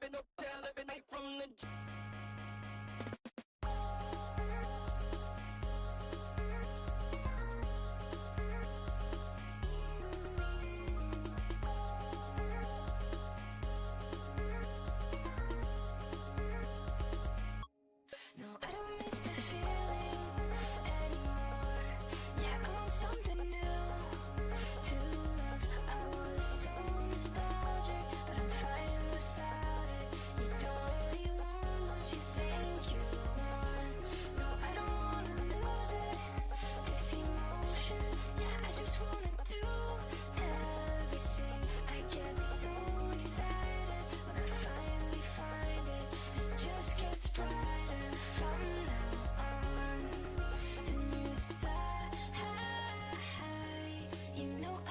living uptown, living night from the No, I don't miss the feeling anymore. Yeah, I want something new to love. I was so nostalgic, but I'm fine without it. You don't really want what you think you want. No, I don't wanna lose it, this emotion. Yeah, I just wanna do everything. I get so excited when I finally find it. It just gets brighter from now on. And you sigh, you know I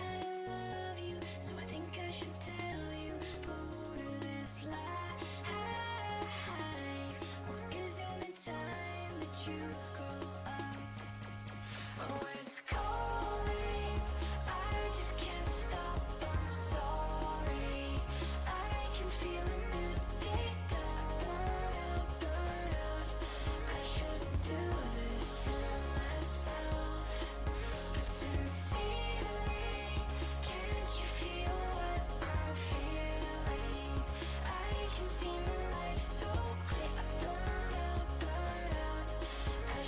love you, so I think I should tell you. Border this life, what is in the time that you grow up? Oh, it's calling, I just can't stop, I'm sorry. I can feel a new day dawn. Burn out, I shouldn't do this to myself. But sincerely, can't you feel what I'm feeling? I can see my life so clear. I burn out, I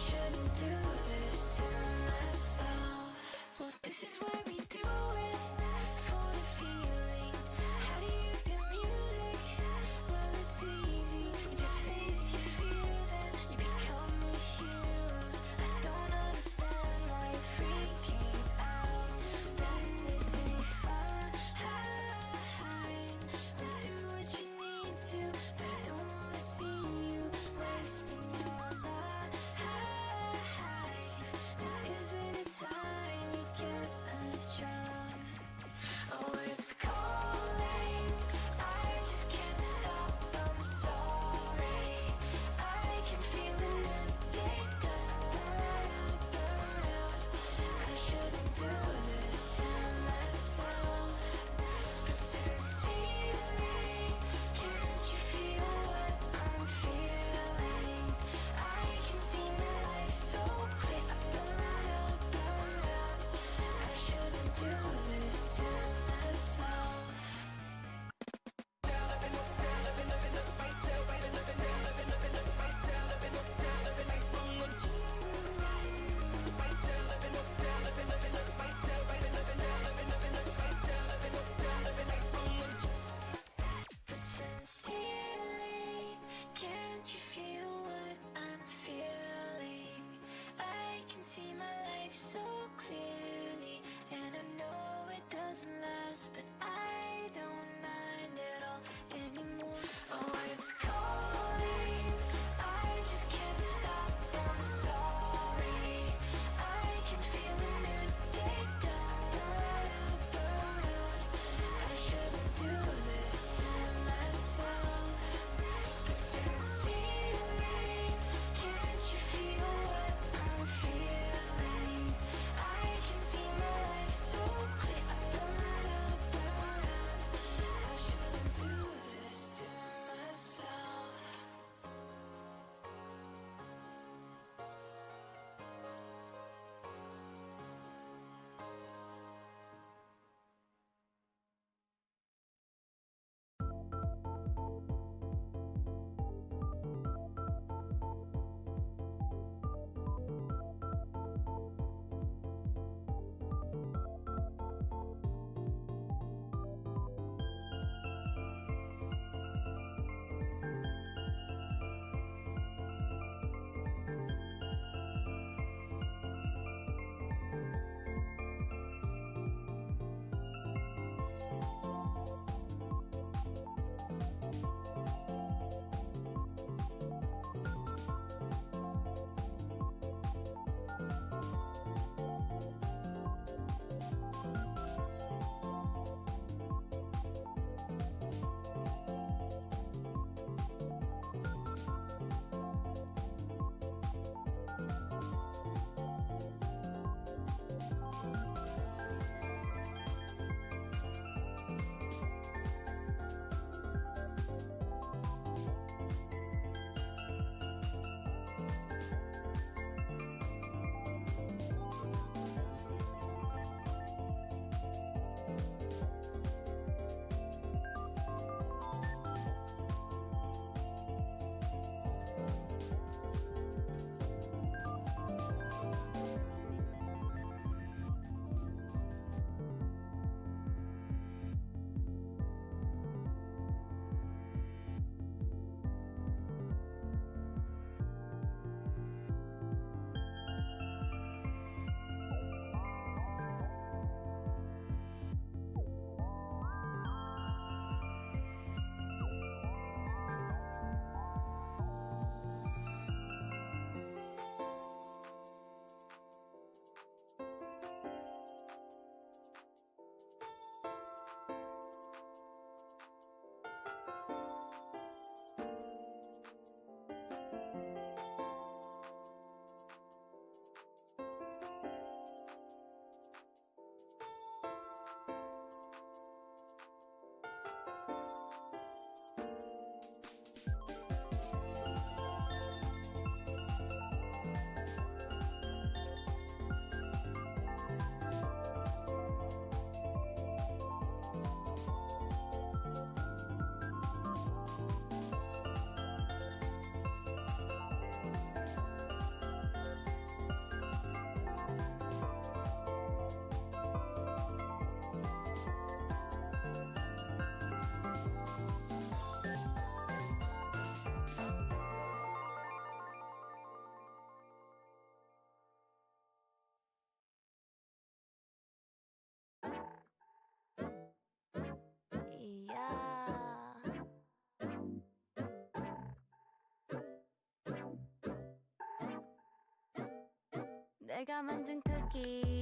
내가 만든 cookie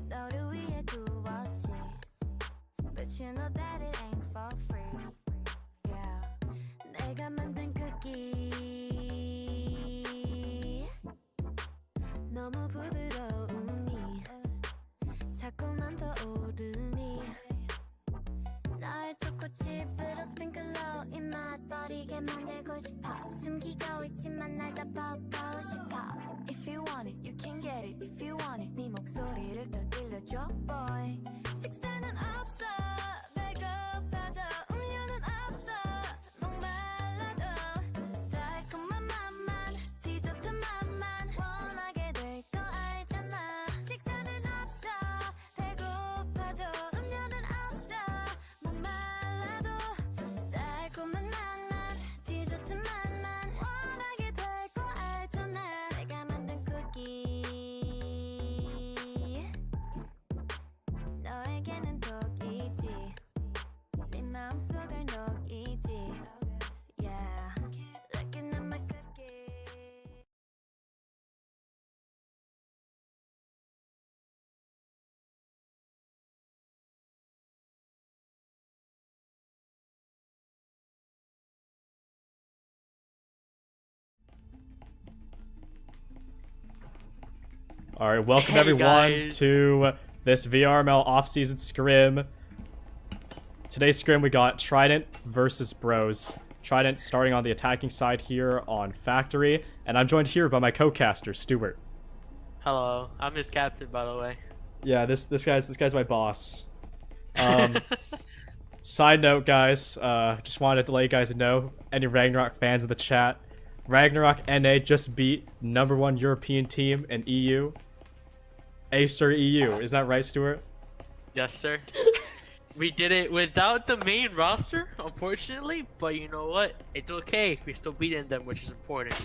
너를 위해 구웠지 But you know that it ain't for free Yeah 내가 만든 cookie 너무 부드러우니 자꾸만 더 오르니 날 초코칩으로 스프링클러 입맛 버리게 만들고 싶어 숨기고 있지만 날 다 보고 싶어 If you want it, you can get it If you want it, 네 목소리를 더 들려줘 boy 식사는 없어 배고파도 음료는 없어 목말라도 달콤한 맛만 디저트 맛만 원하게 될 거 알잖아 식사는 없어 배고파도 음료는 없어 목말라도 달콤한 맛만 디저트 맛만 원하게 될 거 알잖아 내가 만든 쿠키 너에게는 독이지 네 마음속을 녹이지 Yeah Looking at my cookie All right, welcome Hey, everyone guys. to this VRML off-season scrim. Today's scrim we got Trident versus Bros. Trident starting on the attacking side here on Factory, and I'm joined here by my co-caster Stuart. Hello, I'm his captain, by the way. Yeah, this guy's my boss. Side note, guys, just wanted to let you guys know, any Ragnarok fans in the chat, Ragnarok NA just beat #1 European team in EU. Acer EU, is that right, Stuart? Yes, sir. We did it without the main roster, unfortunately, but you know what? It's okay. We still beating them, which is important.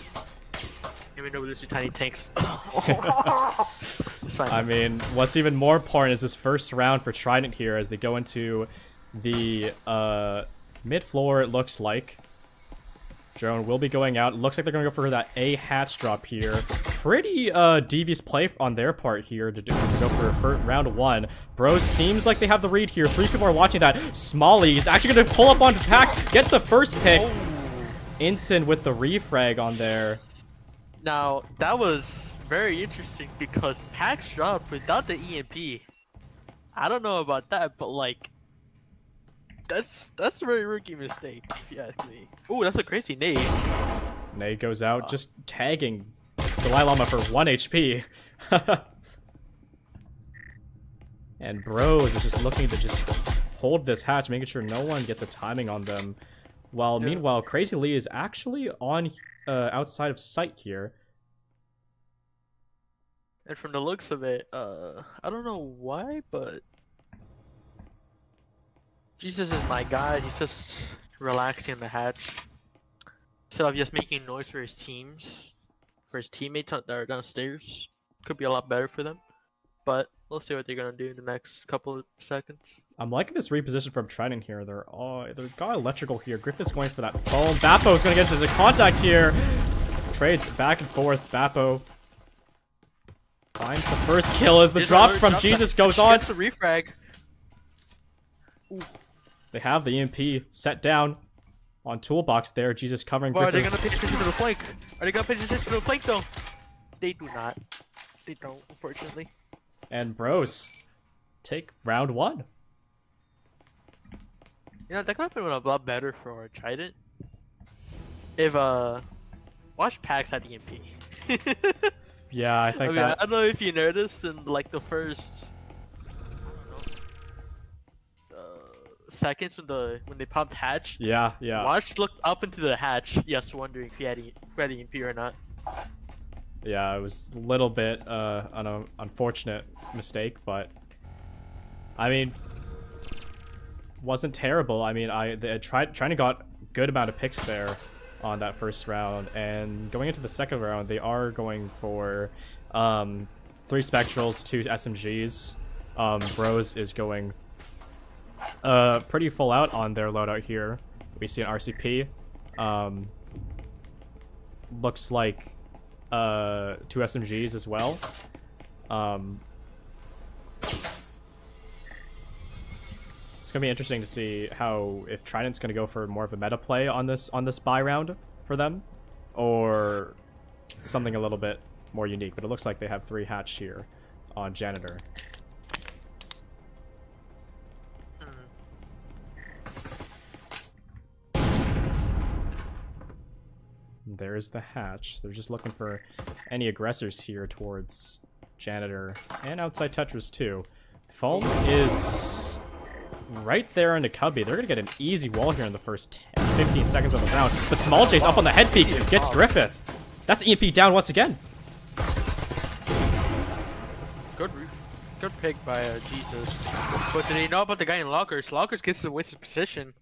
Even though we lose to tiny tanks. It's fine. I mean, what's even more important is this first round for Trident here as they go into the mid floor, it looks like. Drone will be going out. It looks like they're going to go for that A hatch drop here. Pretty devious play on their part here to go for round 1. Bros seems like they have the read here. 3 people are watching that. Smalley is actually going to pull up onto Pax. Gets the first pick. Oh. Instant with the refrag on there. Now, that was very interesting because Pax dropped without the EMP. I don't know about that, but like, that's a very rookie mistake, if you ask me. Ooh, that's a crazy nade. Nade goes out, just tagging Dalai Lama for 1 HP. And Bros is just looking to just hold this hatch, making sure no one gets a timing on them. While meanwhile, Crazy Lee is actually on outside of sight here. And from the looks of it, I don't know why, but Jesus is my guy. He's just relaxing in the hatch instead of just making noise for his teams, for his teammates that are downstairs. Could be a lot better for them, but we'll see what they're gonna do in the next couple of seconds. I'm liking this reposition from Trident here. They've got electrical here. Griffith's going for that foam. Bappo's gonna get into the contact here. Trades back and forth. Bappo finds the first kill as the drop from Jesus goes on. Gets a refrag. Ooh. They have the EMP set down on toolbox there. Jesus covering Well, are they Griffith. gonna pay attention to the flank? Are they gonna pay attention to the flank though? They do not. They don't, unfortunately. And Bros take round 1. You know, that could have been a lot better for Trident. If, watch Pax at EMP. Yeah, I think I that. don't know if you noticed in, like, the first, seconds when they popped hatch. Yeah. Watch looked up into the hatch, yes, wondering if he had EMP or not. Yeah, it was a little bit an unfortunate mistake, but I mean, wasn't terrible. I mean, trying to got good amount of picks there on that first round, and going into the second round, they are going for 3 Spectrals, 2 SMGs. Bros is going pretty full out on their loadout here. We see an RCP. Looks like 2 SMGs as well. It's gonna be interesting to see how if Trident's gonna go for more of a meta play on this buy round for them, or something a little bit more unique. But it looks like they have 3 hatched here on Janitor. There's the hatch. They're just looking for any aggressors here towards Janitor and outside Tetris too. Foam is right there into Cubby. They're gonna get an easy wall here in the first 15 seconds of the round. But Small J's up on the head peak gets Griffith. That's EMP down once again. Good pick by Jesus. But do they know about the guy in Lockers? Lockers gets to waste his position.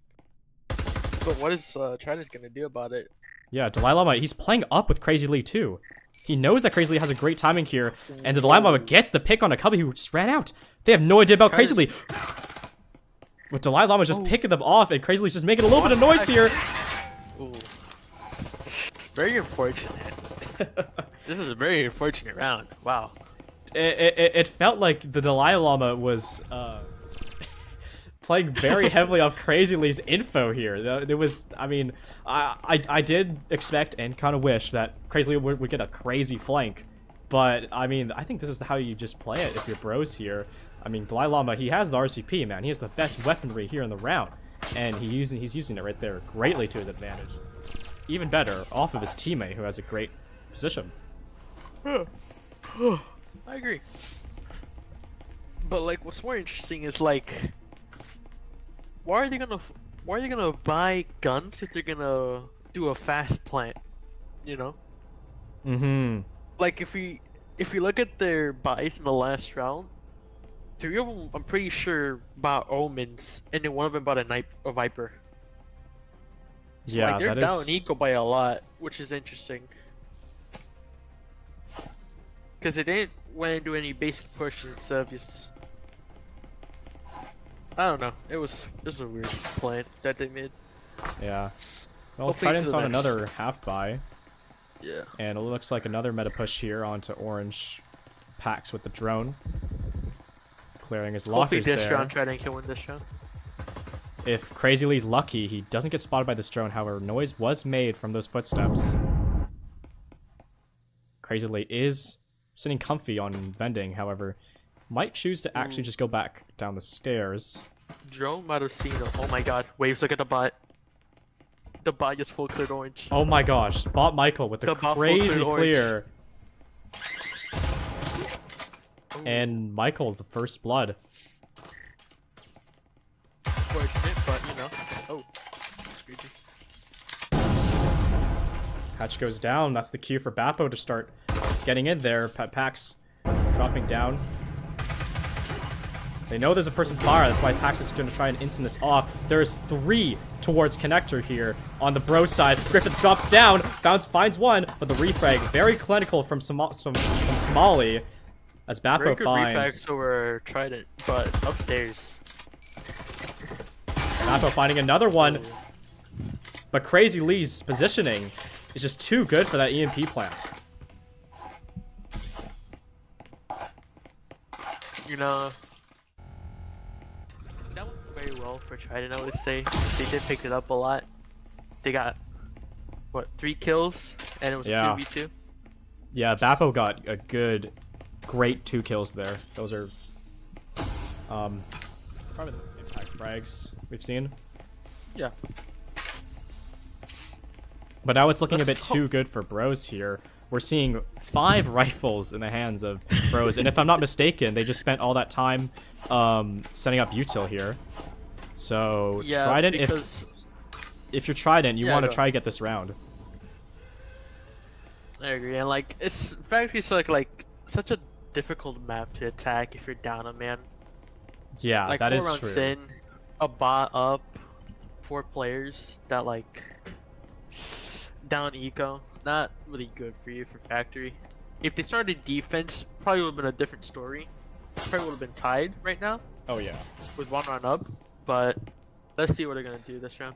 But what is Trident gonna do about it? Yeah, Dalai Lama, he's playing up with Crazy Lee too. He knows that Crazy Lee has a great timing here, and the Dalai Lama gets the pick on a Cubby who just ran out. They have no idea about Crazy Lee. With Dalai Lama just picking them off, and Crazy Lee's just making a little bit of noise here. Ooh. Very unfortunate. This is a very unfortunate round. Wow. It felt like the Dalai Lama was playing very heavily off Crazy Lee's info here. It was, I mean, I did expect and kind of wish that Crazy Lee would get a crazy flank, but I mean, I think this is how you just play it if you're bros here. I mean, Dalai Lama, he has the RCP, man. He has the best weaponry here in the round, and he's using it right there greatly to his advantage. Even better, off of his teammate who has a great position. I agree. But like, what's more interesting is like, why are they gonna buy guns if they're gonna do a fast plant? You know? Mm-hmm. Like if we look at their buys in the last round, 3 of them I'm pretty sure bought Omens, and then 1 of them bought a Viper. So Yeah, like, they're that down is... eco by a lot, which is interesting. Because they didn't want to do any basic pushes and stuff. Just, I don't know. It was a weird plan that they made. Yeah. Well, Hopefully Trident's to the on next. another half buy. Yeah. And it looks like another meta push here onto Orange. Pax with the drone. Clearing his Hopefully lockers this there. round Trident can win this round. If Crazy Lee's lucky, he doesn't get spotted by this drone. However, noise was made from those footsteps. Crazy Lee is sitting comfy on vending, however, might choose to actually just go back down the stairs. Drone might have seen him. Oh my god. Waves, look at the bot. The bot just full cleared orange. Oh my gosh, Bot Michael with the bot full crazy cleared orange. clear. And Michael, the first blood. Fortunate, but you know. Oh. Screechy. Hatch goes down. That's the cue for Bappo to start getting in there. Pax dropping down. They know there's a person fire. That's why Pax is going to try and instant this off. There's 3 towards Connector here on the bro side. Griffith drops down. Finds 1, but the refrag very clinical from Smalley. As Bappo Very good finds... reflex over Trident, but upstairs. Bappo finding another one. But Crazy Lee's positioning is just too good for that EMP plant. You know, that went very well for Trident, I would say. They did pick it up a lot. They got, what, 3 kills? And it was Yeah. a 2v2? Yeah, Bappo got a great 2 kills there. Those are probably the most impact frags we've seen. Yeah. But now it's looking a bit too good for bros here. We're seeing 5 rifles in the hands of bros, and if I'm not mistaken, they just spent all that time setting up util here. So Yeah, Trident, because... if you're Trident, you Yeah, want to go. try to get this round. I agree, and like, it's Factory's like such a difficult map to attack if you're down a man. Yeah, Like that 4 is rounds true. in, a bot up, 4 players that like down eco. Not really good for you for Factory. If they started defense, probably would have been a different story. Probably would have been tied right now Oh yeah. with 1 round up. But let's see what they're gonna do this round.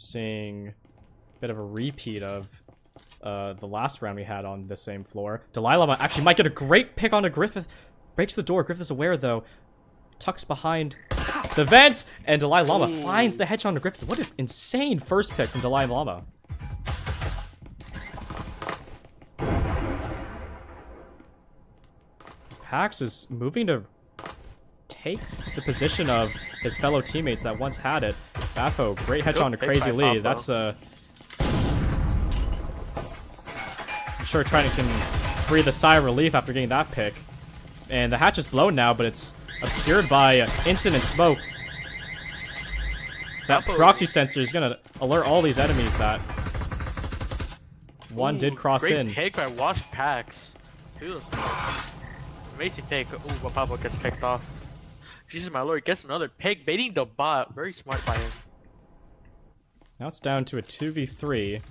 seeing a bit of a repeat of the last round we had on the same floor. Delilah actually might get a great pick onto Griffith. Breaks the door. Griffith is aware, though. Tucks behind the vent, and Dalai Lama finds the headshot on Griffith. What an insane first pick from Dalai Lama. Pax is moving to take the position of his fellow teammates that once had it. Bappo, great headshot on a Crazy Lee. That's I'm sure Trident can breathe a sigh of relief after getting that pick. And the hatch is blown now, but it's obscured by Instant and Smoke. That proxy sensor is gonna alert all these enemies that one did cross great in. Great pick by Washed Pax. Amazing pick. Ooh, but Pablo gets picked off. Jesus, my lord, gets another pick, baiting the bot. Very smart by him. Now it's down to a 2v3,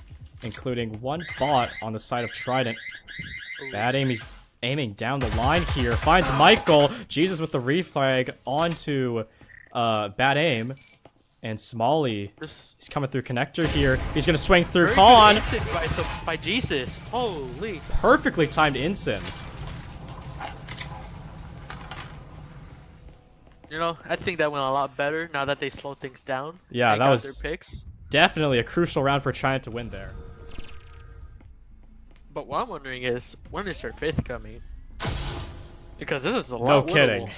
including one bot on the side of Trident. Ooh. Bad aim, he's aiming down the line here. Finds Michael. Jesus with the reflag onto bad aim. And Smalley, he's coming through connector here. He's going to swing through Khan. By Jesus. Holy. Perfectly timed Ensign. You know, I think that went a lot better now that they slowed things down. Yeah, that was their picks. Definitely a crucial round for Trident to win there. But what I'm wondering is, when is their fifth coming? Because this is a lot. No kidding.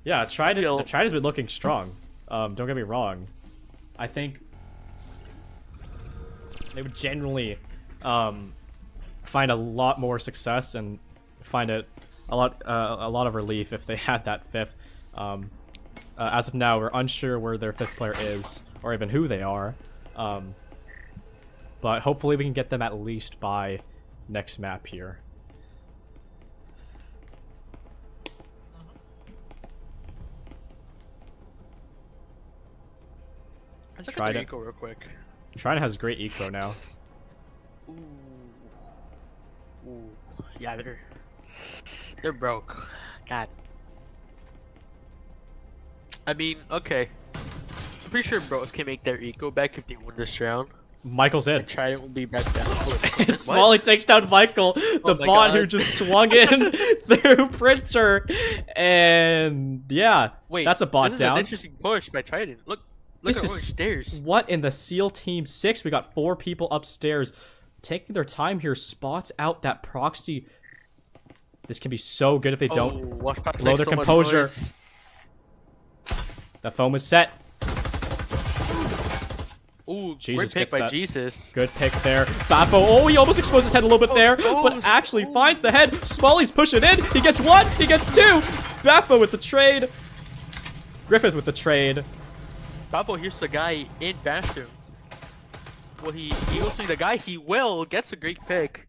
Yeah, Trident's been looking strong. Don't get me wrong. I think they would generally find a lot more success and find it a lot of relief if they had that fifth. As of now, we're unsure where their fifth player is or even who they are. But hopefully we can get them at least by next map here. Trident. Eco real quick. Trident has great eco now. Ooh. Ooh. Yeah, they're broke. God. I mean, okay. I'm pretty sure bros can make their eco back if they win this round. Michael's in. And Trident will be back down. And Smalley takes down Michael, the bot who just swung in through Printer. And yeah, wait, that's a bot this down. This is an interesting push by Trident. Look this at is orange stairs. What in the SEAL Team 6? We got 4 people upstairs taking their time here. Spots out that proxy. This can be so good if they don't blow their composure. The foam is set. Ooh, Jesus great pick by that. Jesus. Good pick there. Bappo, oh, he almost exposed his head a little bit there, but actually finds the head. Smalley's pushing in. He gets 1, he gets 2. Bappo with the trade. Griffith with the trade. Bappo here's the guy in bathroom. Will he goes to the guy, he gets a great pick.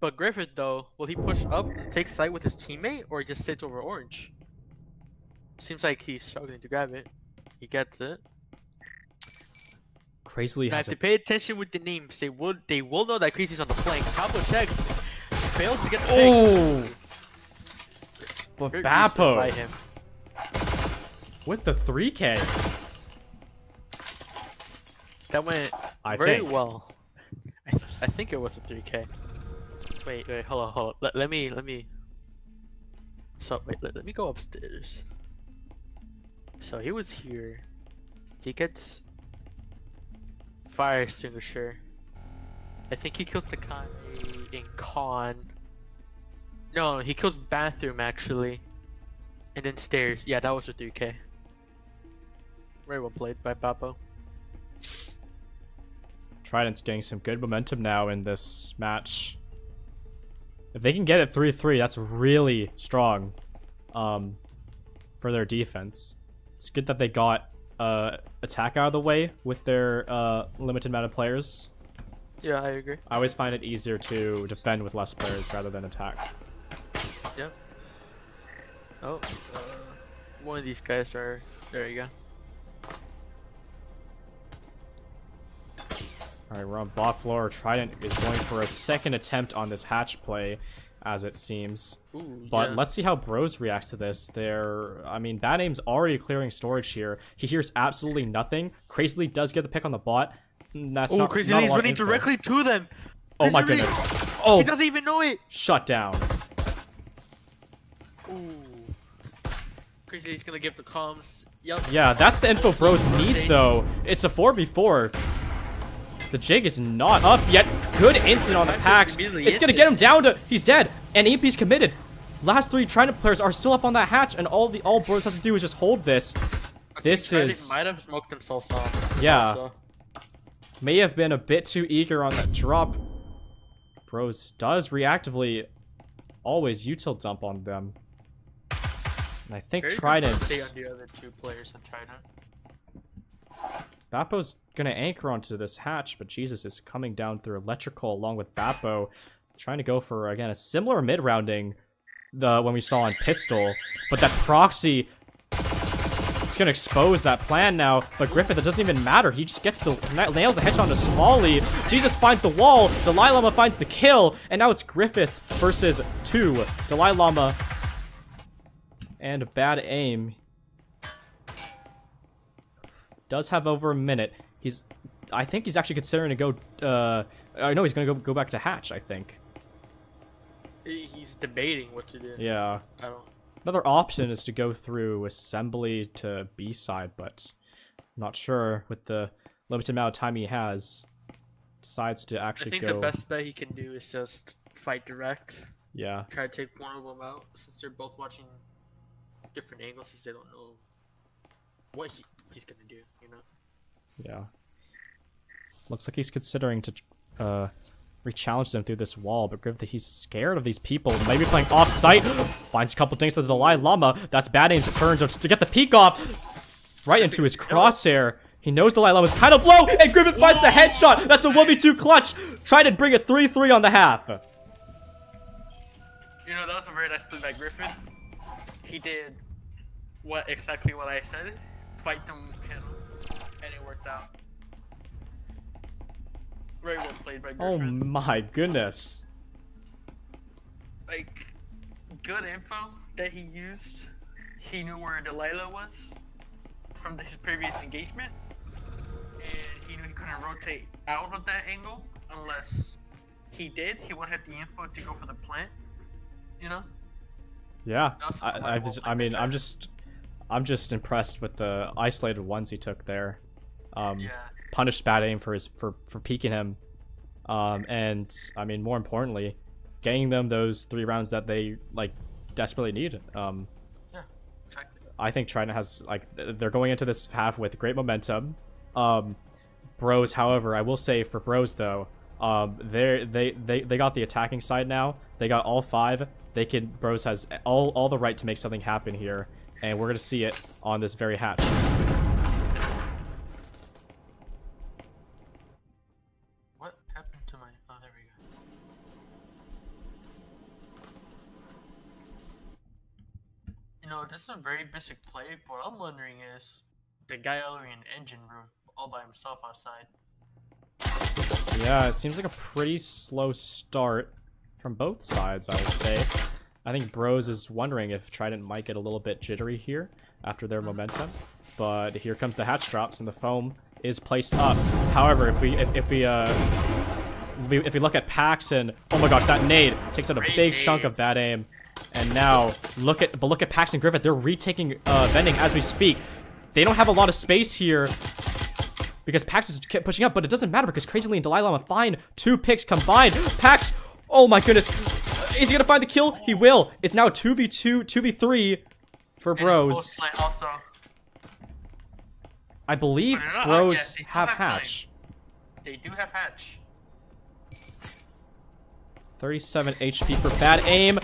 But Griffith though, will he push up and take sight with his teammate or just sits over orange? Seems like he's struggling to grab it. He gets it. Crazily has to pay attention with the names. They will know that Crazy's on the flank. Pablo checks. Fails to get the pick. Oh! But Great Bappo by him. with the 3K. That went very well. I think it was a 3K. Wait, hold on. Let me. So wait, let me go upstairs. So he was here. He gets fire extinguisher. I think he kills the guy in con. No, he kills bathroom actually, and then stairs. Yeah, that was a 3K. Very well played by Bappo. Trident's getting some good momentum now in this match. If they can get it 3-3, that's really strong for their defense. It's good that they got attack out of the way with their limited amount of players. Yeah, I agree. I always find it easier to defend with less players rather than attack. Yep. Oh, one of these guys are... There you go. Alright, we're on bot floor. Trident is going for a second attempt on this hatch play. as it seems. Ooh, But yeah. let's see how Bros reacts to this. I mean, Bad Aim's already clearing storage here. He hears absolutely nothing. Crazily does get the pick on the bot. That's not Crazy not a Lee's lot of running info. directly to them. Oh my Crazy Lee- goodness. Oh, He doesn't even know it. shut down. Ooh. Crazy Lee's gonna give the comms. Yup. Yeah, that's the info Bros needs though. It's a 4v4. The jig is not up yet. Good instant on the Pax. It's gonna get him down to. He's dead. And EMP's committed. Last 3 Trident players are still up on that hatch, and all Bros have to do is just hold this. This is might have smoked themselves off. Yeah. Also. may have been a bit too eager on that drop. Bros does reactively always util dump on them. And I think Very good Trident. stay on the other 2 players on Trident. Bappo's gonna anchor onto this hatch, but Jesus is coming down through electrical along with Bappo, trying to go for again a similar mid rounding when we saw on pistol, but that proxy. It's gonna expose that plan now, but Griffith, it doesn't even matter. He just gets nails the headshot onto Smalley. Jesus finds the wall. Dalai Lama finds the kill, and now it's Griffith versus 2. Dalai Lama and a bad aim. Does have over a minute. I think he's actually considering to go. I know he's gonna go back to hatch. I think. He's debating what to do. Yeah. I don't. Another option is to go through assembly to B side, but I'm not sure with the limited amount of time he has. Decides to I actually think go. the best bet he can do is just fight direct. Yeah. Try to take one of them out since they're both watching different angles since they don't know what he's gonna do, you know? Yeah. Looks like he's considering to re-challenge them through this wall, but Griffith, he's scared of these people. Maybe playing off-site. Finds a couple things to the Dalai Lama. That's Bad Aim's turn to get the peek off. Right into his crosshair. He knows Dalai Lama's kind of low, and Griffith finds the headshot. That's a 1v2 clutch. Try to bring a 3-3 on the half. You know, that was a very nice play by Griffin. He did exactly what I said. Fight them him, and it worked out. Very well played by Oh Griffin. my goodness. Like, good info that he used. He knew where Delilah was from his previous engagement, and he knew he couldn't rotate out of that angle unless he did. He would have the info to go for the plant, you know. Yeah, That's I mean, I'm just impressed with the isolated ones he took there. Yeah. Punished Bad Aim for peeking him, and I mean, more importantly, getting them those 3 rounds that they like desperately need. Yeah. Exactly. I think Trident has they're going into this half with great momentum. Bros, however, I will say for Bros though, they got the attacking side now. They got all 5. Bros has all the right to make something happen here, and we're gonna see it on this very hatch. What happened to my? Oh, there we go. You know, this is a very basic play, but what I'm wondering is the guy over in the engine room all by himself outside. Yeah, it seems like a pretty slow start from both sides, I would say. I think Bros is wondering if Trident might get a little bit jittery here after their momentum. But here comes the hatch drops and the foam is placed up. However, if we look at Pax and oh my gosh, that nade takes out a big chunk of Bad Aim. And now look at Pax and Griffith. They're retaking vending as we speak. They don't have a lot of space here because Pax is pushing up, but it doesn't matter because Crazy Lee and Dalai Lama find 2 picks combined. Pax, oh my goodness. Is he gonna find the kill? He will. It's now 2v2, 2v3 for Bros. Also, I believe But they're not out Bros yet. They still have have time. hatch. they do have hatch. 37 HP for Bad Aim.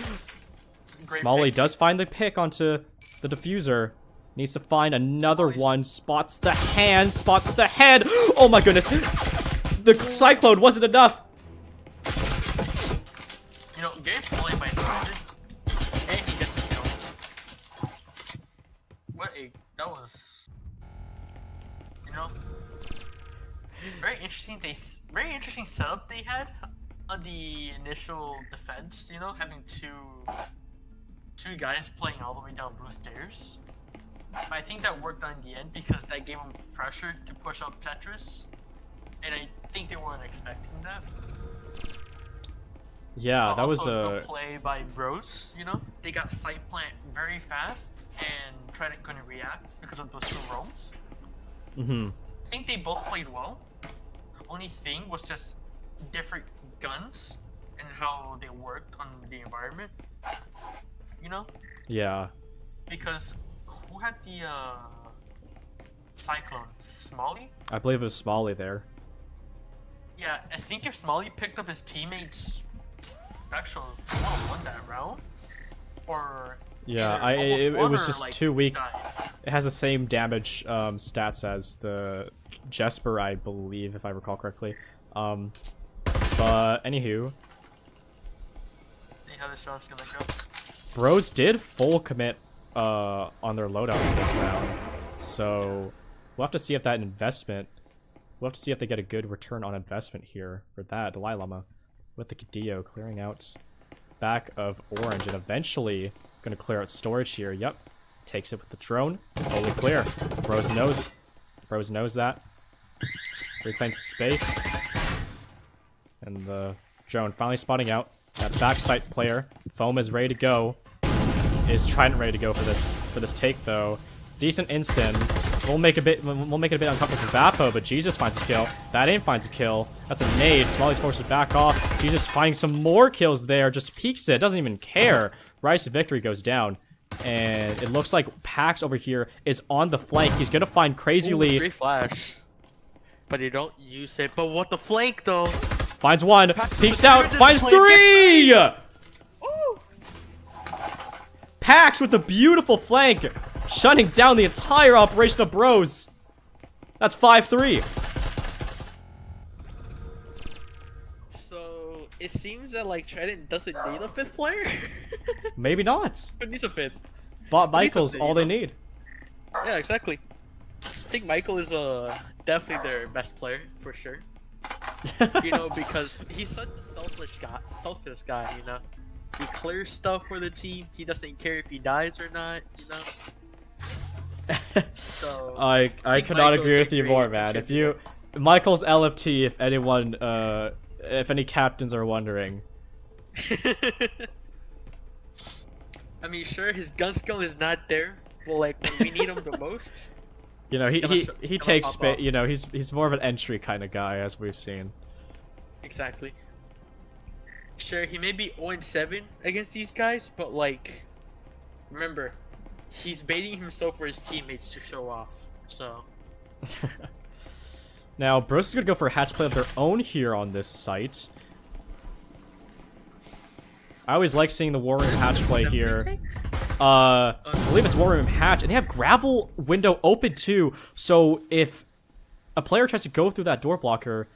Great Smalley pick. does find the pick onto the diffuser. Needs to find another one. Spots the hand. Spots the head. Oh my goodness. The Cyclone wasn't enough. You know, great play by Trident, and he gets the kill. That was, you know, very interesting. Very interesting setup they had. on the initial defense, you know, having two guys playing all the way down blue stairs. But I think that worked out in the end because that gave them pressure to push up Tetris, and I think they weren't expecting that. Yeah, But that was also a good play by Bros. You know, they got side plant very fast, and Trident couldn't react because of those two roams. I think they both played well. Only thing was just different guns and how they worked on the environment. You know, yeah. because who had the Cyclone? Smalley? I believe it was Smalley there. Yeah, I think if Smalley picked up his teammates, actually would have won that round. Or Yeah, either it almost was won or, just like, too weak. died. It has the same damage stats as the Jesper, I believe, if I recall correctly. But anywho, See how this round's gonna go. Bros did full commit on their loadout in this round, so we'll have to see if that investment. We'll have to see if they get a good return on investment here for that. Dalai Lama with the Cadillo clearing out back of orange and eventually gonna clear out storage here. Yep, takes it with the drone. Totally clear. Bros knows it. Bros knows that. Reclaims space. And the drone finally spotting out. That backside player. Foam is ready to go. Is Trident ready to go for this take though? Decent instant. We'll make it a bit uncomfortable for Vapo, but Jesus finds a kill. That aim finds a kill. That's a nade. Smalley's forced to back off. Jesus finding some more kills there. Just peeks it. Doesn't even care. Rise to victory goes down. And it looks like Pax over here is on the flank. He's gonna find Crazy Ooh, Lee. great flash. But you don't use it. But what the flank though? Finds one. Peeks out. Trident Finds playing three! Ooh. Pax with a beautiful flank. Shutting down the entire operation of Bros. That's 5-3. So it seems that like Trident doesn't need a fifth player. Maybe not. It needs a fifth. Bot At least Michael's something, all you they know? need. Yeah, exactly. I think Michael is definitely their best player for sure. You know, because he's such a selfish guy, you know. He clears stuff for the team. He doesn't care if he dies or not, you know. So I think could not Michael's agree a with you great more, man. If you Michael's LFT, if anyone if any captains are wondering. I mean, sure, his gun skill is not there, but like when we need him the most, You know, He's gonna he gonna takes pop space. off. You know, he's more of an entry kind of guy, as we've seen. exactly. Sure, he may be 0-7 against these guys, but like, remember, he's baiting himself for his teammates to show off. So Now, Bros is gonna go for a hatch play of their own here on this site. I always like seeing the War Room hatch play here. I believe it's War Room hatch, and they have gravel window open too. So if a player tries to go through that door blocker,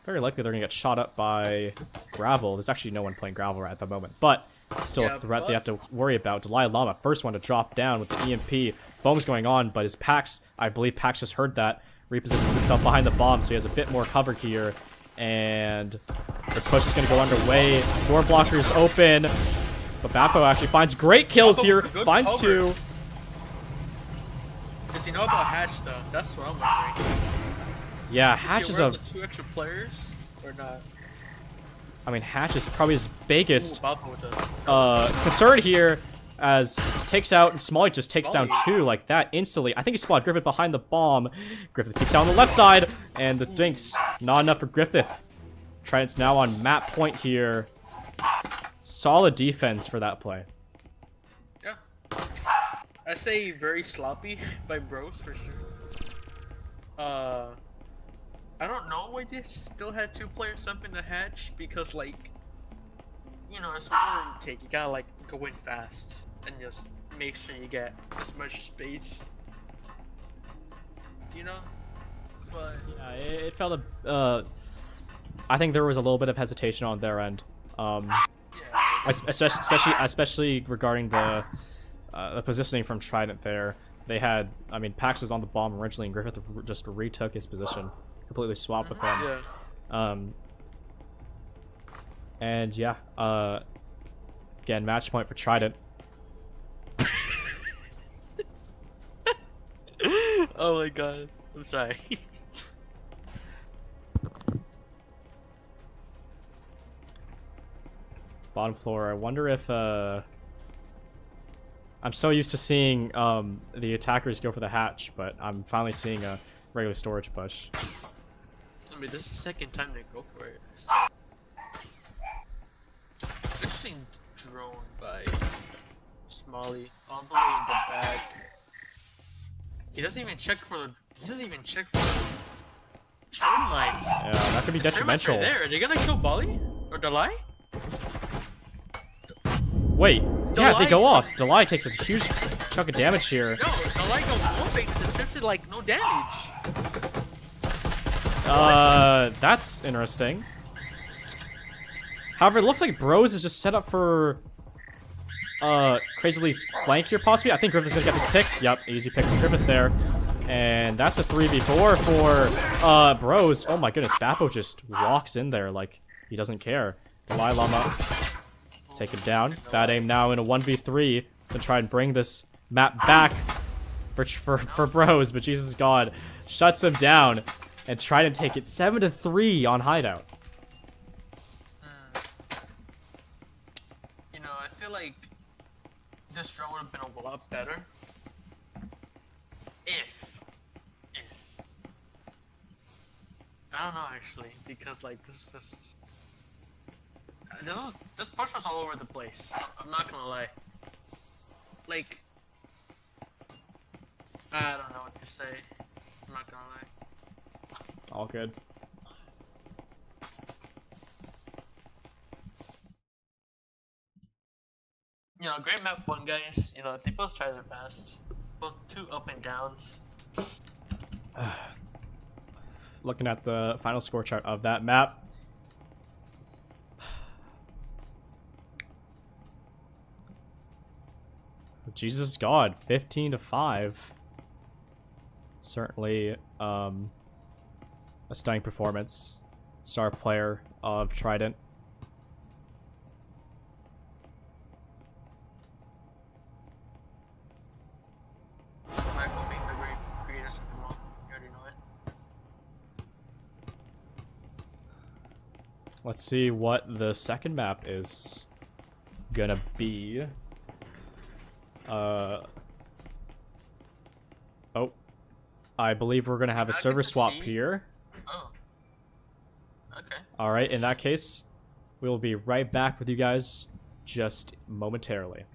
very likely they're gonna get shot up by gravel. There's actually no one playing gravel right at the moment, but still Yeah, a threat they but- have to worry about. Dalai Lama, first one to drop down with the EMP. Foam's going on, but his Pax, I believe Pax just heard that, repositions himself behind the bomb, so he has a bit more cover here. And the push is going to go underway. Door blockers open. But Vapo actually finds great kills Vapo here. with a good Finds cover. two. does he know about Hatch though? That's what I'm wondering. Yeah, Is Hatch he is aware a... of the 2 extra players or not? I mean, Hatch is probably his biggest Ooh, Balco with the concern here, as takes out... Smalley just takes down Smalley. two like that instantly. I think he spotted Griffith behind the bomb. Griffith peeks out on the left side. And the dinks. Not enough for Griffith. Trident's now on map point here. Solid defense for that play. yeah. I say very sloppy by Bros for sure. I don't know why they still had 2 players up in the hatch because like, you know, it's a war take. You gotta like go in fast and just make sure you get as much space. You know, but Yeah, it felt a... I think there was a little bit of hesitation on their end. yeah, Especially regarding the positioning from Trident there. They had... I mean, Pax was on the bomb originally, and Griffith just retook his position. Completely swapped with them. yeah. And yeah, again, match point for Trident. Oh my god. I'm sorry. Bottom floor. I wonder if I'm so used to seeing the attackers go for the hatch, but I'm finally seeing a regular storage push. I mean, this is the second time they go for it. Just being drone by Smalley all the way in the back. He doesn't even check for the. He doesn't even check for the trade lines. Yeah, that could be detrimental. Right there. Are they gonna kill Bali or Delay? Wait, yeah, they Delay- go off. Delay takes a huge chunk of damage here. No, Delay goes moving. There's like no damage. That's interesting. However, it looks like Bros is just set up for Crazyly's flank here, possibly. I think Griffith's gonna get this pick. Yep, easy pick from Griffith there. And that's a 3v4 for Bros. Oh my goodness, Bappo just walks in there like he doesn't care. Dalai Lama take him down. Bad aim now in a 1v3 to try and bring this map back for Bros, but Jesus God shuts him down and try to take it 7-3 on Hideout. You know, I feel like this round would have been a lot better if I don't know actually, because like this is just this push was all over the place. I'm not gonna lie. Like I don't know what to say. I'm not gonna lie. All good. You know, great map one, guys. You know, they both try their best. Both two up and downs. Looking at the final score chart of that map. Jesus God, 15-5. Certainly a stunning performance. Star player of Trident. Michael being the great creators of the mall. You already know it. Let's see what the second map is gonna be. Oh, I believe we're gonna have a server swap here. Oh. Okay. All right, in that case, we'll be right back with you guys just momentarily.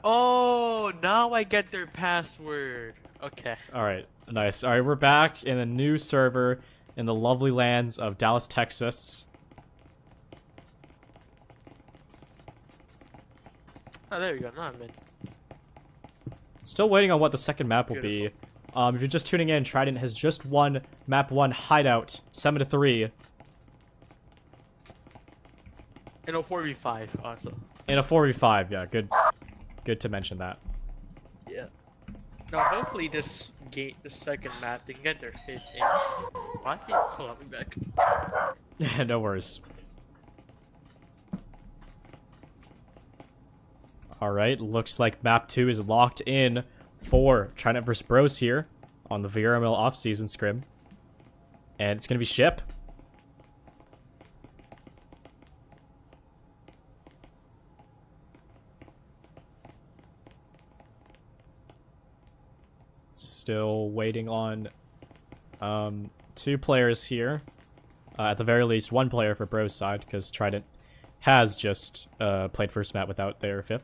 Oh, now I get their password. Okay. All right, nice. All right, we're back in a new server. in the lovely lands of Dallas, Texas. Oh, there we go. No, I'm in. Still waiting on what the second map will be. If you're just tuning in, Trident has just won map 1 Hideout 7-3 In a 4v5 also. in a 4v5. Yeah, good to mention that. Yeah. Now hopefully this second map, they can get their 5th in. Why? Hold on, be back. Yeah, no worries. Alright, looks like map 2 is locked in for Trident vs. Bros here on the Vrml off-season scrim. And it's going to be ship. Still waiting on 2 players here. At the very least, 1 player for Bros side, because Trident has just played first map without their 5th.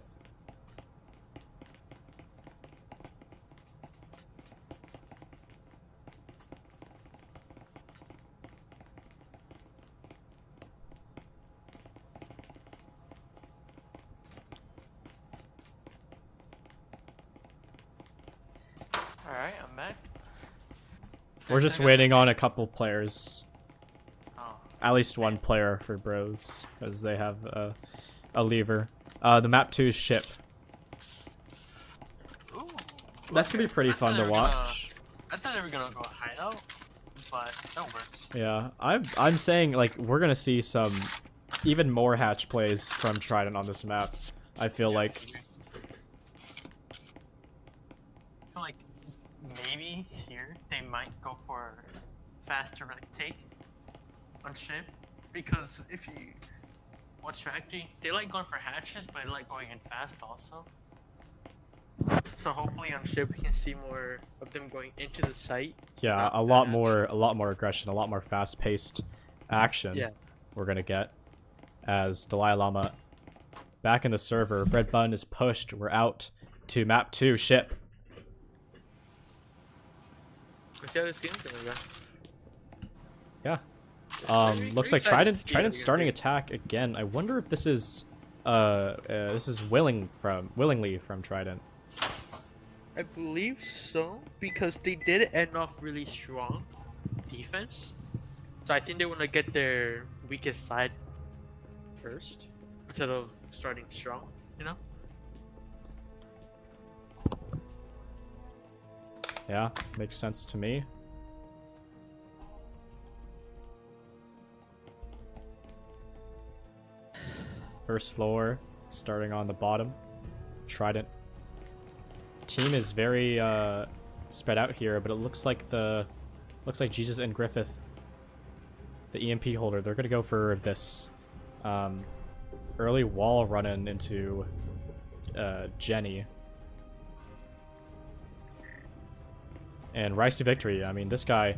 Alright, I'm back. We're just waiting on a couple players. Oh. At least 1 player for Bros, because they have a lever. The map 2 is ship. Ooh, That's gonna be pretty fun to watch. I thought they were gonna go hideout, but that works. Yeah, I'm saying like we're gonna see some even more hatch plays from Trident on this map. I feel like. I feel like maybe here they might go for faster take on ship, because if you watch Factory, they like going for hatches, but they like going in fast also. So hopefully on ship we can see more of them going into the site. Yeah, not a the lot hatch. more aggression, a lot more fast-paced action. Yeah. We're gonna get as Dalai Lama back in the server. Red Bun is pushed. We're out to map 2 ship. Let's see how this game's gonna go. Yeah. Very- Looks very like excited to Trident's see how Trident's they're starting gonna attack again. I wonder if this is willingly from Trident. I believe so, because they did end off really strong defense. So I think they want to get their weakest side first instead of starting strong, you know? Yeah, makes sense to me. First floor, starting on the bottom. Trident. Team is very spread out here, but it looks like Jesus and Griffith, the EMP holder, they're gonna go for this early wall run-in into Jenny. And rise to victory. I mean, this guy,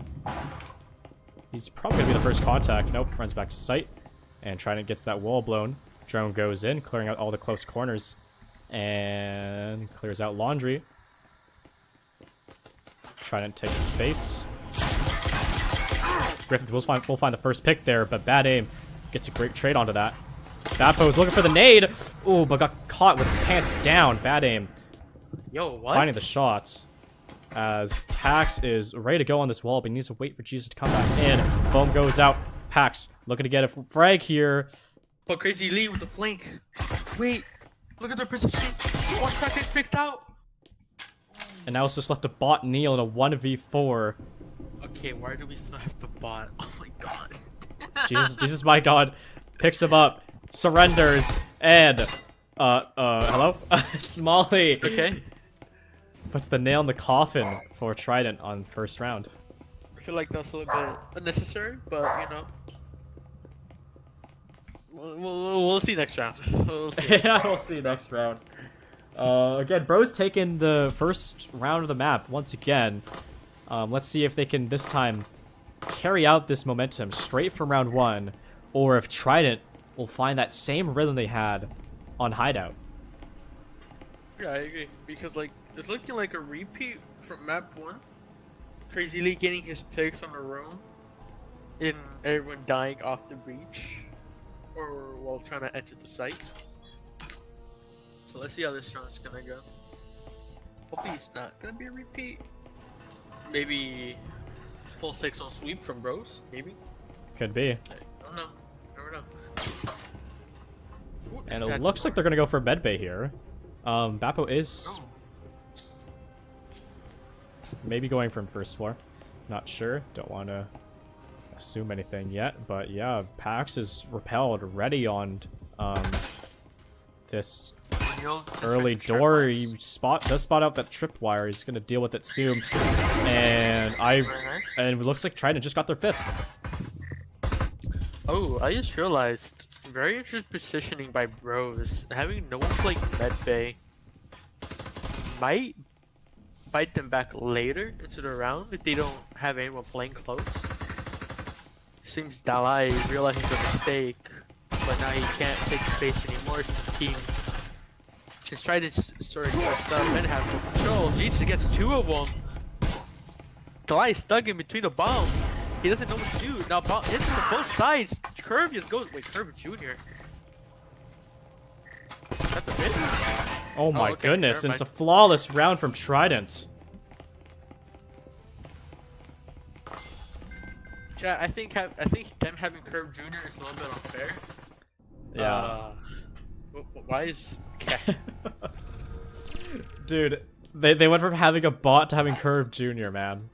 he's probably gonna be the first contact. Nope, runs back to site. And Trident gets that wall blown. Drone goes in, clearing out all the close corners. And clears out laundry. Trident takes space. Griffith will find the first pick there, but bad aim. Gets a great trade onto that. Bapo's looking for the nade. Ooh, but got caught with his pants down. Bad aim. Yo, what? Finding the shots. As Pax is ready to go on this wall, but he needs to wait for Jesus to come back in. Foam goes out. Pax looking to get a frag here. But Crazy Lee with the flank. Wait, look at their position. Watch Pack gets picked out. And now it's just left a bot Neil in a 1v4. Okay, why do we still have the bot? Oh my god. Jesus, my God. Picks him up. Surrenders. And, hello? Smalley. Okay. Puts the nail in the coffin for Trident on first round. I feel like that's a little bit unnecessary, but you know. We'll see next round. We'll see. Yeah, we'll see next round. Again, Bro's taken the first round of the map once again. Let's see if they can this time carry out this momentum straight from round 1, or if Trident will find that same rhythm they had on Hideout. Yeah, I agree. Because like it's looking like a repeat from map 1. Crazy Lee getting his picks on the roam. in everyone dying off the breach or while trying to enter the site. So let's see how this round's gonna go. Hopefully it's not gonna be a repeat. Maybe full 6 on sweep from bros, maybe. Could be. I don't know. Never know. Ooh, And it's it at looks the like they're gonna go for medbay here. Bappo is door. maybe going from first floor. Not sure. Don't want to assume anything yet. But yeah, Pax is repelled, ready on this early door. He does spot out that tripwire. He's gonna deal with it soon. And it looks like Trident just got their 5th. Oh, I just realized, very interesting positioning by bros. Having no one playing medbay might bite them back later into the round if they don't have anyone playing close. Seems Dalai realizing the mistake, but now he can't take space anymore since the team. Since Trident's sort of touched up and have full control, Jesus gets 2 of them. Dalai is stuck in between the bomb. He doesn't know what to do. Now bomb hits him from both sides. Curve just goes. Wait, Curve Jr. Is that the miss? Oh my okay, goodness, never and it's a mind. flawless round from Trident. Chat, I think them having Curve Jr. is a little bit unfair. Yeah. Why is Dude, they went from having a bot to having Curve Jr., man.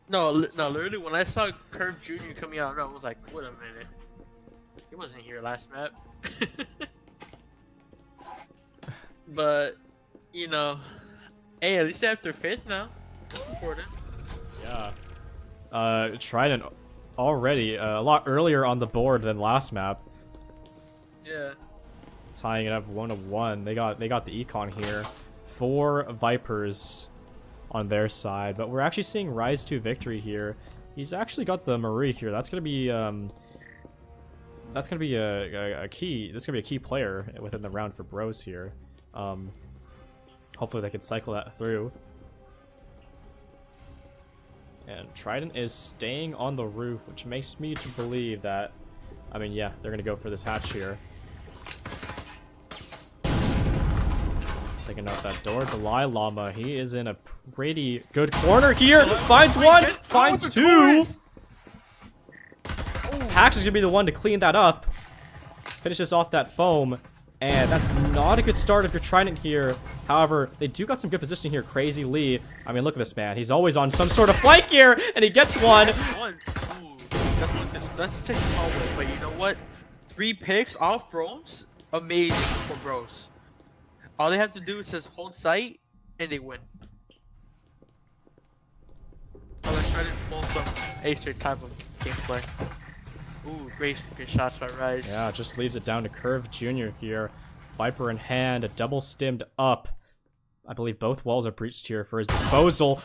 no, literally when I saw Curve Jr. coming out, I was like, wait a minute, he wasn't here last map. But you know, hey, at least they have their 5th now. That's important. Yeah. Trident already a lot earlier on the board than last map, Yeah. tying it up 1-1. They got the econ here. 4 Vipers on their side, but we're actually seeing Rise to victory here. He's actually got the Marie here. That's gonna be a key. This is gonna be a key player within the round for bros here. Hopefully they can cycle that through. And Trident is staying on the roof, which makes me to believe that, I mean, yeah, they're gonna go for this hatch here. Taking out that door. Dalai Lama, he is in a pretty good corner here. Finds one, finds 2. Pax is gonna be the one to clean that up. Finishes off that foam. And that's not a good start if you're Trident here. However, they do got some good positioning here. Crazy Lee. I mean, look at this man. He's always on some sort of flank here, and he gets one. Ooh, that's taking all way. But you know what? 3 picks off bros, amazing for bros. All they have to do is just hold sight, and they win. Oh, let's try to pull some Acer type of gameplay. Ooh, great shots by Rise. Yeah, just leaves it down to Curve Jr. here. Viper in hand, a double stimmed up. I believe both walls are breached here for his disposal.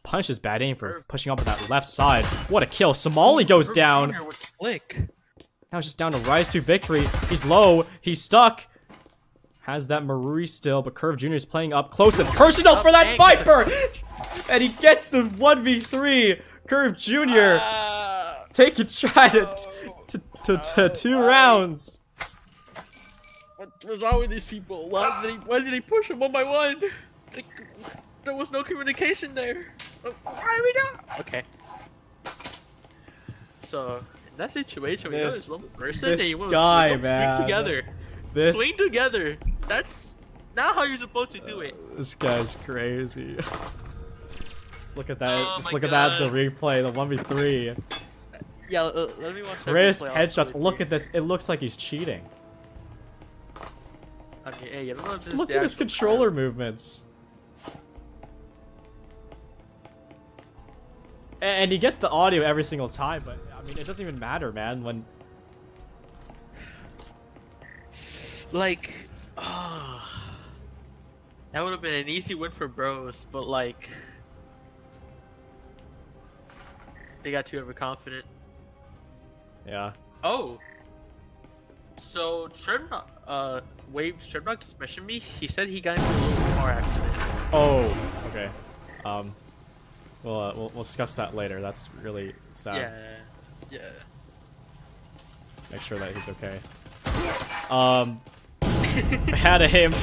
Punishes bad aim for pushing up on that left side. What a kill. Somali goes Curve down. Jr. with the flick. Now it's just down to Rise to victory. He's low. He's stuck. Has that Marie still, but Curve Jr. is playing up close and personal for that Viper! And he gets the 1v3. Curve Jr. taking Trident to 2 rounds. What's wrong with these people? Why did they push them 1 by 1? There was no communication there. Why are we not? Okay. So in that situation, we know there's one person this and you want guy, to man. swing together. This Swing together. That's not how you're supposed to do it. This guy's crazy. Let's look at that. Oh Let's my look at that. The God. replay, the 1v3. Yeah, let me watch that Crisp replay. headshots. Look at this. It looks like he's cheating. I mean, hey, I don't know if this Look is the at his actual controller plan. movements. And he gets the audio every single time, but I mean, it doesn't even matter, man. When Like, that would have been an easy win for bros, but like, they got too overconfident. yeah. Oh, so Shrednock, Shrednock just mentioned me. He said he got into a little car accident. Oh, okay. We'll discuss that later. That's really sad. Yeah. Yeah. Make sure that he's okay. Bad aim.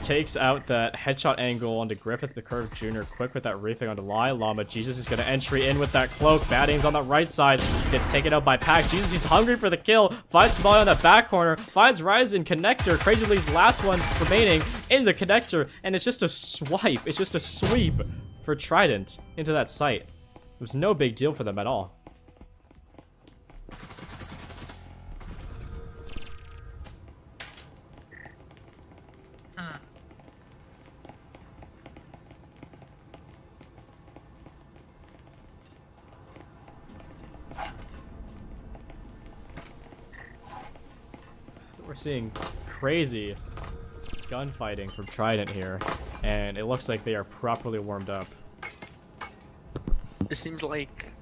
Takes out that headshot angle onto Griffith the Curve Jr. Quick with that reefing onto Llama. Jesus is going to entry in with that cloak. Bad aim's on the right side. Gets taken out by Pac. Jesus, he's hungry for the kill. Finds Molly on the back corner. Finds Rise in connector. Crazy Lee's last one remaining in the connector. And it's just a swipe. It's just a sweep for Trident into that site. It was no big deal for them at all. We're seeing crazy gunfighting from Trident here, and it looks like they are properly warmed up. It seems like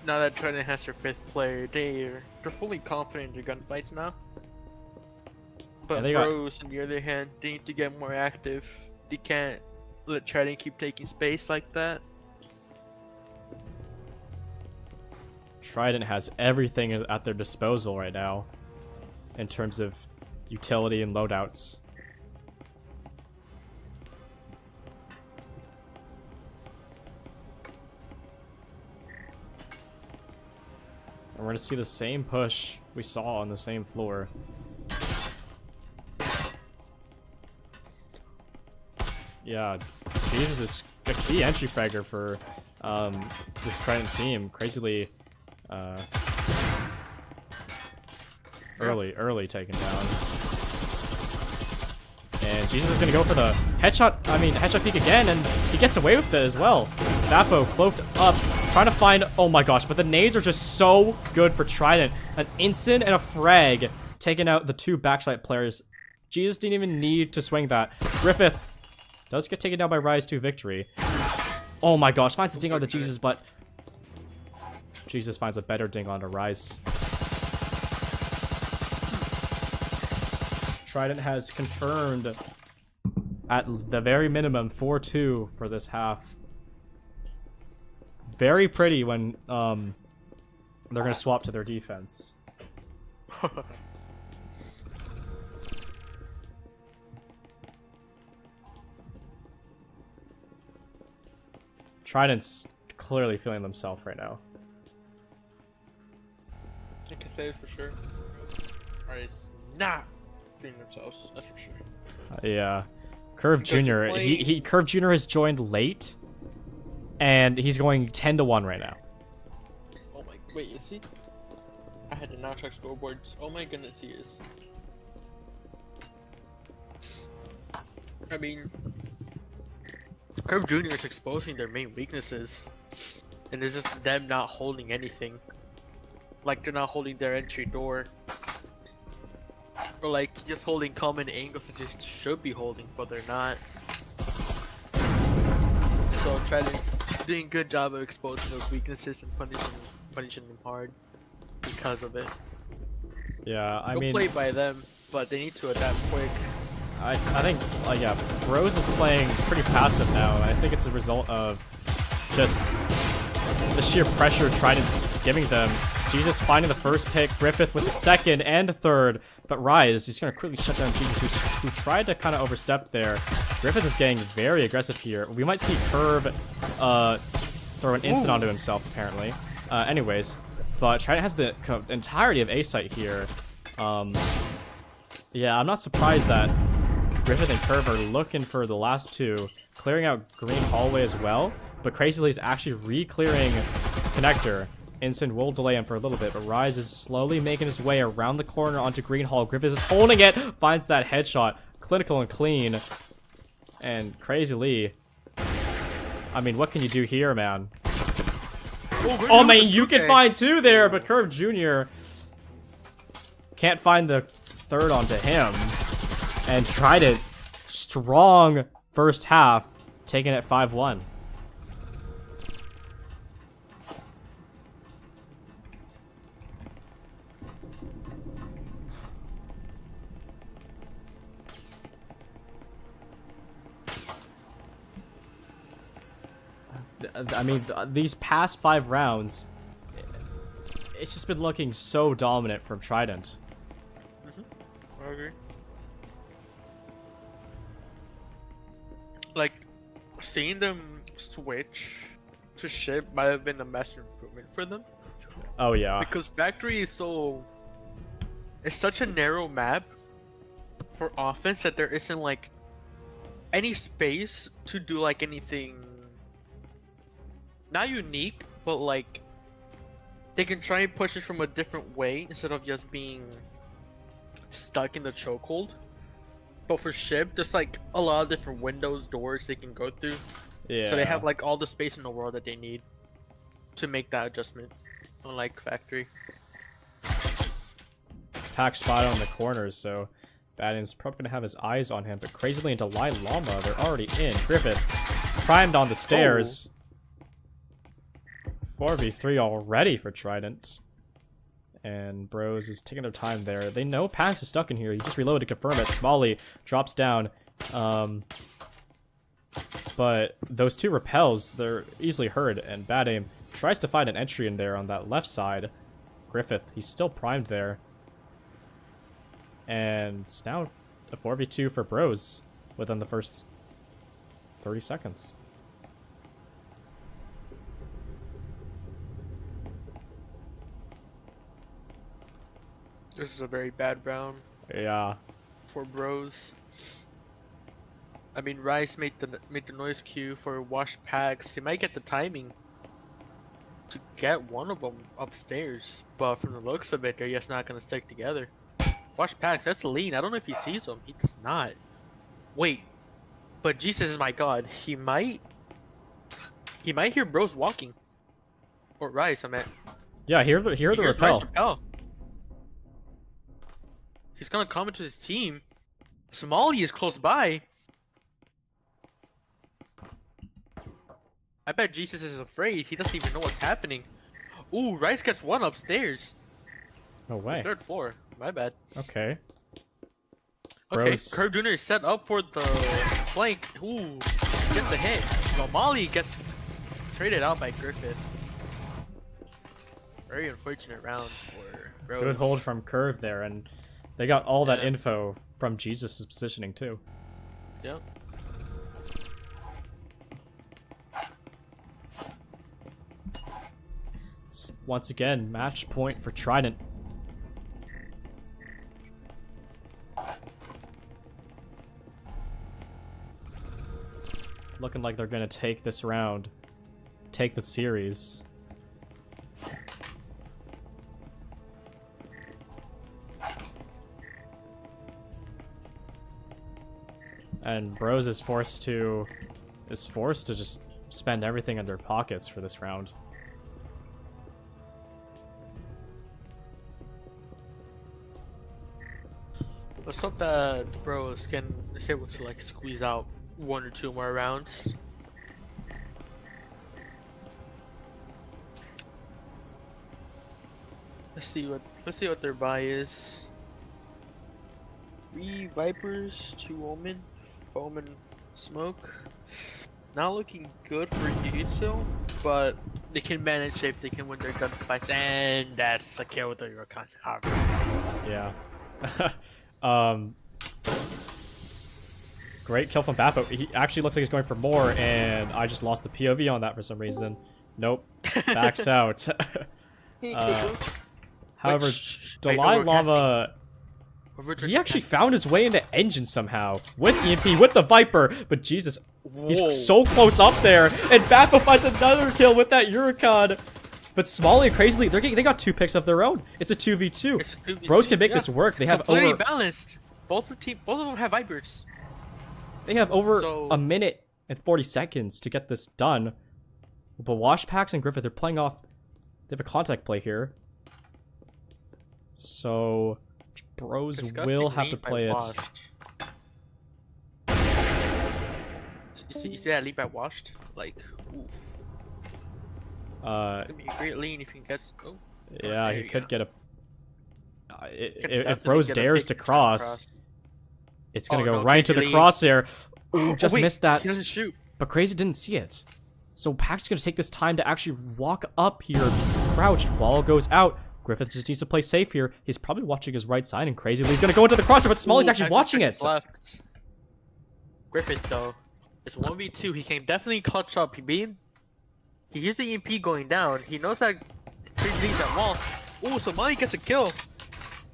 now that Trident has their 5th player, they're fully confident in their gunfights now. But they got- Bros, on the other hand, they need to get more active. They can't let Trident keep taking space like that. Trident has everything at their disposal right now in terms of utility and loadouts. And we're going to see the same push we saw on the same floor. Yeah, Jesus is a key entry fragger for this Trident team. Crazily early taken down. And Jesus is going to go for the headshot peek again, and he gets away with it as well. Vapo cloaked up, trying to find, oh my gosh, but the nades are just so good for Trident. An instant and a frag, taking out the 2 backshot players. Jesus didn't even need to swing that. Griffith does get taken down by Rise 2 victory. Oh my gosh, finds the ding on the Jesus, but Jesus finds a better ding on to Rise. Trident has confirmed at the very minimum 4-2 for this half. Very pretty when they're gonna swap to their defense. Trident's clearly feeling themselves right now. I can say it for sure. Alright, it's not feeling themselves, that's for sure. Yeah. Curve Because Jr. you're playing- He Curve Jr. has joined late, and he's going 10-1 right now. Oh my, wait, is he? I had to now check scoreboards. Oh my goodness, he is. I mean, Curve Jr. is exposing their main weaknesses, and it's just them not holding anything. Like they're not holding their entry door, or like just holding common angles that just should be holding, but they're not. So Trident's doing a good job of exposing those weaknesses and punishing them hard because of it. Yeah, I Go mean, play by them, but they need to adapt quick. I think, yeah, Rose is playing pretty passive now. I think it's a result of just the sheer pressure Trident's giving them. Jesus finding the first pick, Griffith with the second and third, but Rise, he's going to quickly shut down Jesus, who tried to kind of overstep there. Griffith is getting very aggressive here. We might see Curve throw an instant onto himself, apparently. Anyways, but Trident has the entirety of A site here. Yeah, I'm not surprised that Griffith and Curve are looking for the last 2, clearing out Green Hallway as well, but Crazily is actually re-clearing Connector. Instant will delay him for a little bit, but Rise is slowly making his way around the corner onto Green Hall. Griffith is holding it, finds that headshot, clinical and clean. And Crazy Lee, I mean, what can you do here, man? Oh man, you can find 2 there, but Curve Jr. can't find the third onto him. And Trident, strong first half, taking it 5-1. I mean, these past 5 rounds, it's just been looking so dominant from Trident. I agree. Like, seeing them switch to ship might have been a massive improvement for them. Oh yeah. Because Factory is it's such a narrow map for offense that there isn't like any space to do like anything not unique, but like they can try and push it from a different way instead of just being stuck in the chokehold. But for ship, there's like a lot of different windows, doors they can go through. Yeah. So they have like all the space in the world that they need to make that adjustment. Unlike Factory. Pack spot on the corners, so Badin's probably gonna have his eyes on him, but crazily into Dalai Lama, they're already in. Griffith primed on the stairs. 4v3 already for Trident. And Bros is taking their time there. They know Pax is stuck in here. He just reloaded to confirm it. Smalley drops down. But those two repels, they're easily heard, and Bad Aim tries to find an entry in there on that left side. Griffith, he's still primed there. And it's now a 4v2 for Bros within the first 30 seconds. This is a very bad round Yeah. for Bros. I mean, Rice made the noise cue for Wash Packs. He might get the timing to get one of them upstairs, but from the looks of it, they're just not gonna stick together. Wash Packs, that's lean. I don't know if he sees them. He does not. Wait, but Jesus is my God. He might hear Bros walking, or Rice. I meant. Yeah, hear the He hears Rice repel. repel. He's gonna come into his team. Smalley is close by. I bet Jesus is afraid. He doesn't even know what's happening. Ooh, Rice gets one upstairs. No way. Third floor. My bad. Okay. Okay, Bros. Curve Jr. is set up for the flank. Ooh, gets a hit. Well, Molly gets traded out by Griffith. Very unfortunate round for Bros. Good hold from Curve there, and they got all that Yeah. info from Jesus' positioning too. Yep. Once again, match point for Trident. Looking like they're gonna take this round. Take the series. And Bros is forced to just spend everything in their pockets for this round. Let's hope that Bros is able to like squeeze out one or two more rounds. Let's see what their buy is. 3 Vipers, 2 Omen, Foam and Smoke. Not looking good for Yuzu, but they can manage if they can win their gunfights, and that's a kill with the Yurkan. Yeah. Great kill from Bappo. He actually looks like he's going for more, and I just lost the POV on that for some reason. Nope. Backs out. However, Dalai Lama, he actually found his way into engine somehow with EMP, with the Viper, but Jesus, he's so close up there, and Bappo finds another kill with that Huracan. But Smalley and Crazily, they got 2 picks of their own. It's a 2v2. It's a 2v2, Bros can make yeah. this work. They have completely over balanced. Both of them have Vipers. They have over So- a minute and 40 seconds to get this done. But Wash Packs and Griffith, they're playing off. They have a contact play here. So, Bros Disgusting will have to lead by play it. Washed. You see that lead by Washed? Like, oof. It's gonna be a great lean if he gets. Oh. Yeah, there he you could go. get a. Could If definitely Bros get a dares big to jump cross, it's gonna Oh, go no, right into the Crazy crosshair. Ooh, Oh, just wait, missed that. He doesn't shoot. But Crazy didn't see it. So Pax is going to take this time to actually walk up here, crouched. Wall goes out. Griffith just needs to play safe here. He's probably watching his right side, and Crazy Lee's gonna go into the crosser, but Smalley's Ooh, actually watching it. Left. Griffith though, it's 1v2. He can definitely clutch up. He hears the EMP going down. He knows that Crazy Lee's at wall. Ooh, so Molly gets a kill.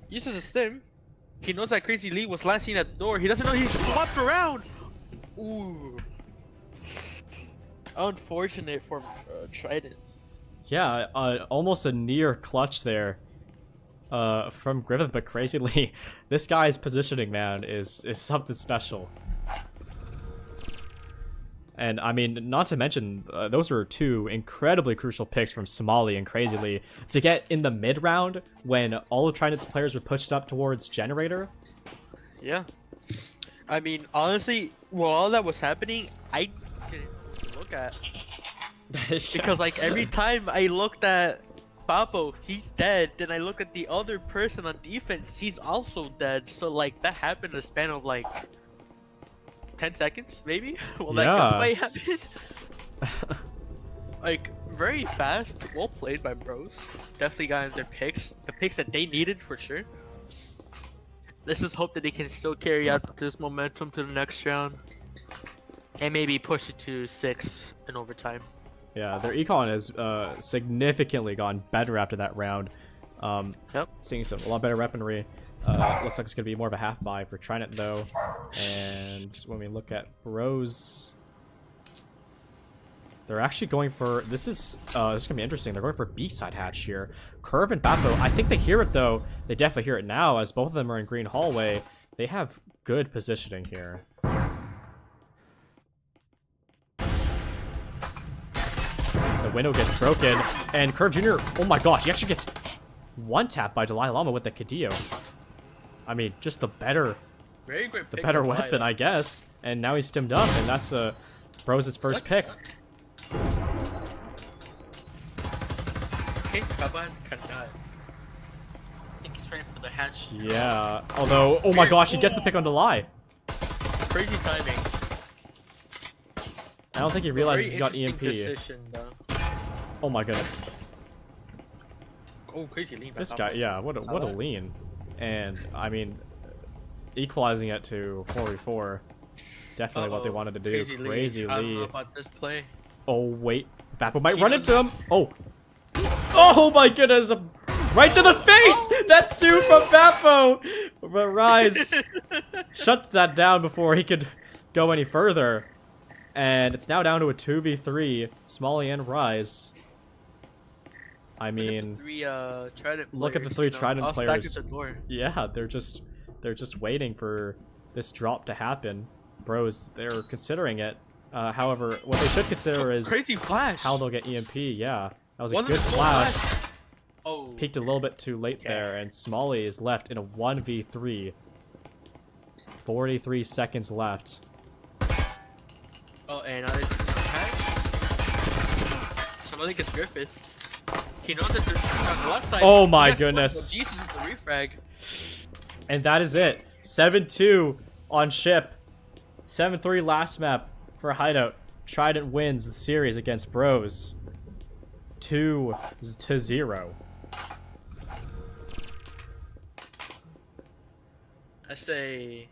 Uses a stim. He knows that Crazy Lee was last seen at the door. He doesn't know he swapped around. Ooh. Unfortunate for Trident. Yeah, almost a near clutch there from Griffith, but Crazy Lee, this guy's positioning, man, is something special. And I mean, not to mention, those were two incredibly crucial picks from Somali and Crazy Lee to get in the mid round when all of Trident's players were pushed up towards Generator. Yeah. I mean, honestly, while all that was happening, I didn't know what to look at. Because like every time I looked at Papo, he's dead. Then I look at the other person on defense, he's also dead. So like that happened in a span of like 10 seconds, maybe? Well, that gunfight happened. Like, very fast. Well played by Bros. Definitely got in their picks. The picks that they needed, for sure. Let's just hope that they can still carry out this momentum to the next round. And maybe push it to 6 in overtime. Yeah, their econ has significantly gone better after that round. Yep. Seeing some a lot better weaponry. Looks like it's going to be more of a half buy for Trident, though. And when we look at Bros, they're actually going for... This is going to be interesting. They're going for B-side hatch here. Curve and Bapo, I think they hear it, though. They definitely hear it now, as both of them are in green hallway. They have good positioning here. The window gets broken, and Curve Jr., oh my gosh, he actually gets one tap by Dalai Lama with the Kadeo. I mean, just the better, Very great the pick better by weapon, Dalai. I guess. And now he's stimmed up, and that's Bros' first pick. Okay, Kaba's Kanai. I think he's ready for the hatch. Yeah, although, oh my gosh, he gets the pick on Dalai. Crazy timing. I don't think he realizes he's got Very EMP. interesting position, though. Oh my goodness. Oh, crazy lean. This guy, yeah, what a lean. And, I mean, equalizing it to 4v4, definitely what they wanted to do. Crazy I don't know Lee. about this play. Oh, wait. Bappo might run into him. Oh. Oh my goodness. Right to the face. That's two from Bappo. But Rise shuts that down before he could go any further. And it's now down to a 2v3. Smalley and Rise. I mean, look at the three Trident players. Yeah, they're just waiting for this drop to happen. Bros, they're considering it. However, what they should consider is crazy flash. how they'll get EMP. Yeah, that was a good flash. Oh, Peaked a little bit too late there, and Smalley is left in a 1v3. 43 seconds left. Oh, and somebody gets Griffith. He knows that they're on the left side. Oh my goodness. Jesus with the refrag. And that is it. 7-2 on ship. 7-3 last map for Hideout. Trident wins the series against Bros. 2-0. I say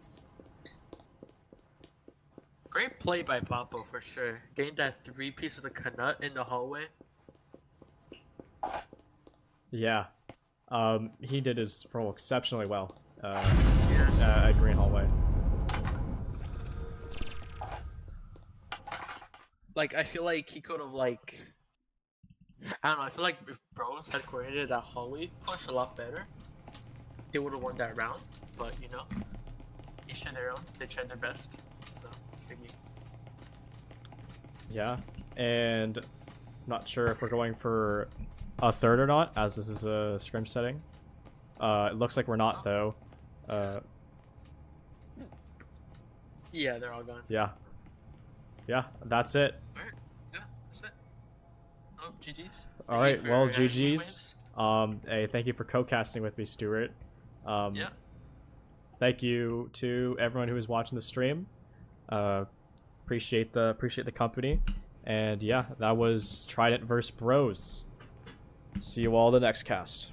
great play by Papo for sure. Getting that 3-piece of the Kanut in the hallway. Yeah. He did his role exceptionally well. At Green Hallway. Like, I feel like he could have, like... I don't know, I feel like if Bros had coordinated that hallway push a lot better, they would have won that round. But, you know, each to their own. They tried their best. So, big game. Yeah. And not sure if we're going for a third or not, as this is a scrim setting. It looks like we're not, though. Yeah, they're all gone. Yeah. Yeah, that's it. Alright, yeah, that's it. Oh, GG's. Alright, well, Thank you for GG's. Hey, thank you for co-casting with me, Stuart. Yeah. Thank you to everyone who is watching the stream. Appreciate the company. And yeah, that was Trident vs Bros. See you all in the next cast.